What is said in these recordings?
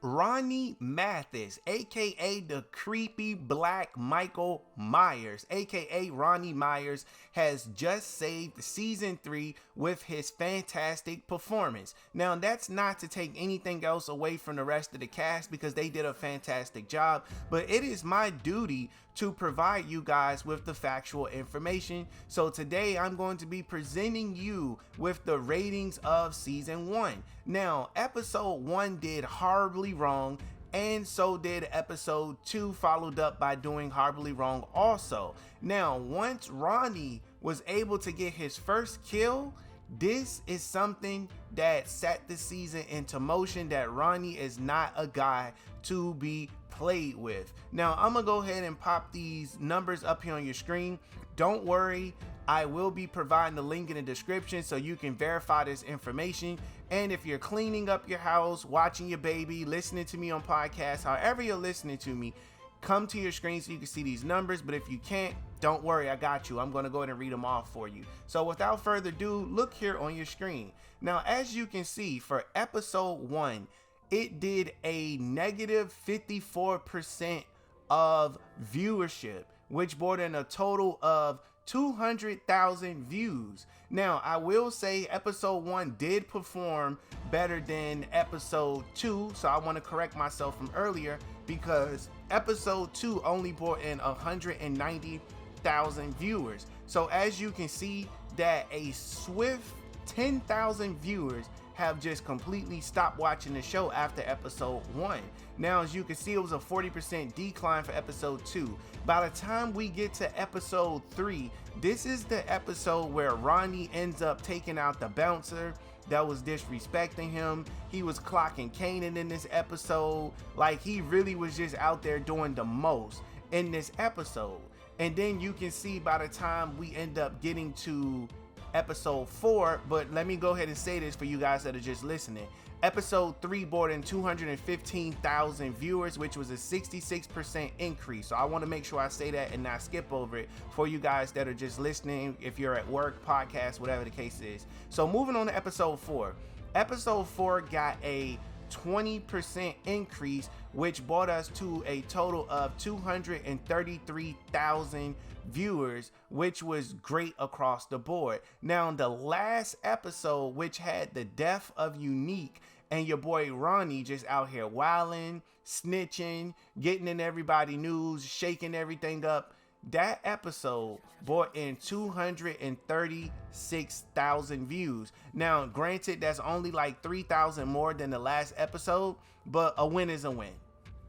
Ronnie Mathis, aka the creepy black Michael Myers, aka Ronnie Myers, has just saved season 3 with his fantastic performance. Now, that's not to take anything else away from the rest of the cast because they did a fantastic job, but it is my duty to provide you guys with the factual information. So today I'm going to be presenting you with the ratings of season 1. Now, episode 1 did horribly wrong, and so did episode 2, followed up by doing horribly wrong also. Now, once Ronnie was able to get his first kill, this is something that set the season into motion, that Ronnie is not a guy to be played with. Now, I'm gonna go ahead and pop these numbers up here on your screen. Don't worry, I will be providing the link in the description so you can verify this information. And if you're cleaning up your house, watching your baby, listening to me on podcasts, however you're listening to me, come to your screen so you can see these numbers. But if you can't, don't worry, I got you. I'm going to go ahead and read them off for you. So without further ado, look here on your screen. Now, as you can see, for episode 1, it did a negative 54% of viewership, which brought in a total of 200,000 views. Now, I will say episode 1 did perform better than episode 2, so I want to correct myself from earlier, because episode 2 only brought in 190,000 viewers. So as you can see, that a swift 10,000 viewers have just completely stopped watching the show after episode 1. Now, as you can see, it was a 40% decline for episode 2. By the time we get to episode 3, this is the episode where Ronnie ends up taking out the bouncer that was disrespecting him. He was clocking Kanan in this episode. Like, he really was just out there doing the most in this episode. And then you can see by the time we end up getting to episode 4, but let me go ahead and say this for you guys that are just listening. Episode 3 brought in 215,000 viewers, which was a 66% increase. So I want to make sure I say that and not skip over it for you guys that are just listening, if you're at work, podcast, whatever the case is. So moving on to episode 4. Episode 4 got a 20% increase, which brought us to a total of 233,000 viewers, which was great across the board. Now, the last episode, which had the death of Unique and your boy Ronnie just out here wilding, snitching, getting in everybody's news, shaking everything up, that episode brought in 236,000 views. Now, granted, that's only like 3,000 more than the last episode, but a win is a win.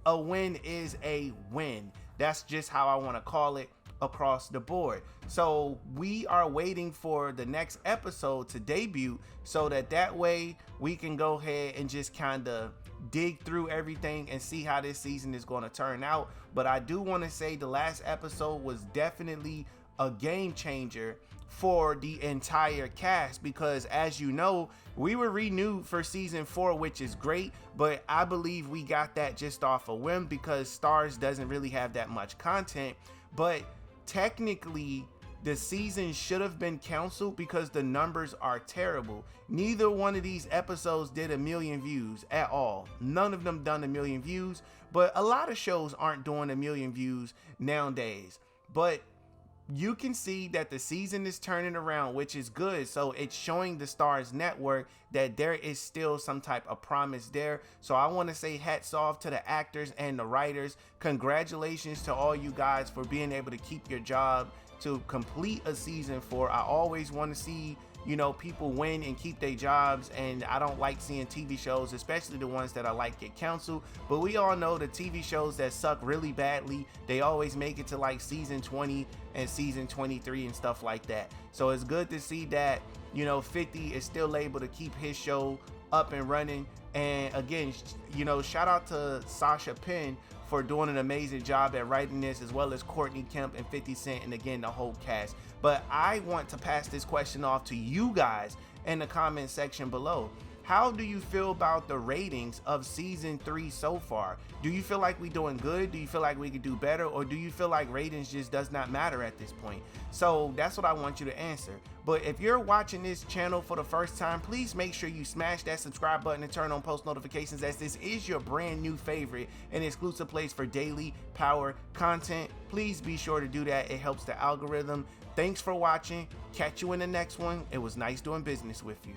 A win is a win. That's just how I want to call it across the board. So we are waiting for the next episode to debut so that way we can go ahead and just kind of dig through everything and see how this season is going to turn out. But I do want to say the last episode was definitely a game changer for the entire cast, because as you know, we were renewed for season 4, which is great, but I believe we got that just off a whim because Starz doesn't really have that much content. But technically the season should have been canceled because the numbers are terrible. Neither one of these episodes did 1 million views at all. None of them done 1 million views, but a lot of shows aren't doing 1 million views nowadays. But you can see that the season is turning around, which is good. So it's showing the Starz network that there is still some type of promise there. So I want to say hats off to the actors and the writers. Congratulations to all you guys for being able to keep your job to complete a season 4. I always want to see, you know, people win and keep their jobs, and I don't like seeing TV shows, especially the ones that I like, get canceled. But we all know the TV shows that suck really badly, they always make it to like season 20 and season 23 and stuff like that. So it's good to see that, you know, 50 is still able to keep his show up and running. And again, you know, shout out to Sasha Penn for doing an amazing job at writing this, as well as Courtney Kemp and 50 Cent, and again, the whole cast. But I want to pass this question off to you guys in the comment section below. How do you feel about the ratings of season 3 so far? Do you feel like we doing good? Do you feel like we could do better? Or do you feel like ratings just does not matter at this point? So that's what I want you to answer. But if you're watching this channel for the first time, please make sure you smash that subscribe button and turn on post notifications, as this is your brand new favorite and exclusive place for daily power content. Please be sure to do that. It helps the algorithm. Thanks for watching. Catch you in the next one. It was nice doing business with you.